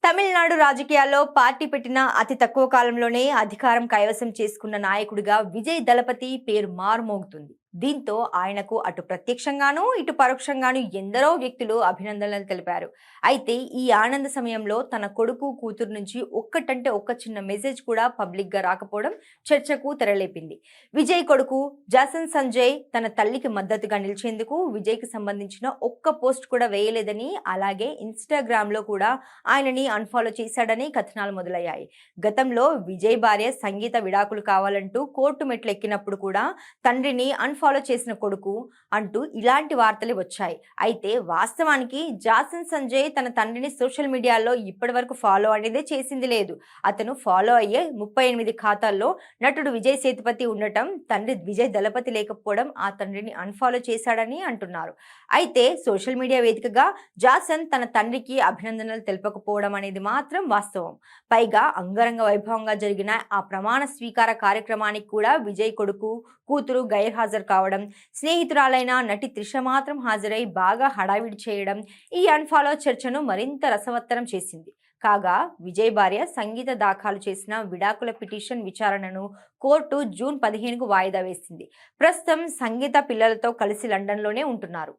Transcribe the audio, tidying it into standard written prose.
తమిళనాడు రాజకీయాల్లో పార్టీ పెట్టిన అతి తక్కువ కాలంలోనే అధికారం కైవసం చేసుకున్న నాయకుడిగా విజయ్ దళపతి పేరు మారుమోగుతుంది. దీంతో ఆయనకు అటు ప్రత్యక్షంగానూ ఇటు పరోక్షంగానూ ఎందరో వ్యక్తులు అభినందనలు తెలిపారు. అయితే ఈ ఆనంద సమయంలో తన కొడుకు కూతురు నుంచి ఒక్కటంటే ఒక్క చిన్న మెసేజ్ కూడా పబ్లిక్ గా రాకపోవడం చర్చకు తెరలేపింది. విజయ్ కొడుకు జాసన్ సంజయ్ తన తల్లికి మద్దతుగా నిలిచేందుకు విజయ్ కి సంబంధించిన ఒక్క పోస్ట్ కూడా వేయలేదని, అలాగే ఇన్స్టాగ్రామ్ లో కూడా ఆయనని అన్ఫాలో చేశాడని కథనాలు మొదలయ్యాయి. గతంలో విజయ్ భార్య సంగీత విడాకులు కావాలంటూ కోర్టు మెట్లు ఎక్కినప్పుడు కూడా తండ్రిని అన్ఫాలో చేసిన కొడుకు అంటూ ఇలాంటి వార్తలు వచ్చాయి. అయితే వాస్తవానికి జాసన్ సంజయ్ తన తండ్రిని సోషల్ మీడియాలో ఇప్పటి వరకు ఫాలో అనేదే చేసింది లేదు. అతను ఫాలో అయ్యే 38 ఖాతాల్లో నటుడు విజయ్ సేతుపతి ఉండటం, తండ్రి విజయ్ దళపతి లేకపోవడం ఆ తండ్రిని అన్ఫాలో చేశాడని అంటున్నారు. అయితే సోషల్ మీడియా వేదికగా జాసన్ తన తండ్రికి అభినందనలు తెలపకపోవడం అనేది మాత్రం వాస్తవం. పైగా అంగరంగ వైభవంగా జరిగిన ఆ ప్రమాణ స్వీకార కార్యక్రమానికి కూడా విజయ్ కొడుకు కూతురు గైర్హాజరు కావడం, స్నేహితురాలైన నటి త్రిష మాత్రం హాజరై బాగా హడావిడి చేయడం ఈ అన్ఫాలో చర్చను మరింత రసవత్తరం చేసింది. కాగా విజయ్ భార్య సంగీత దాఖలు చేసిన విడాకుల పిటిషన్ విచారణను కోర్టు జూన్ 15కు వాయిదా వేసింది. ప్రస్తుతం సంగీత పిల్లలతో కలిసి లండన్లోనే ఉంటున్నారు.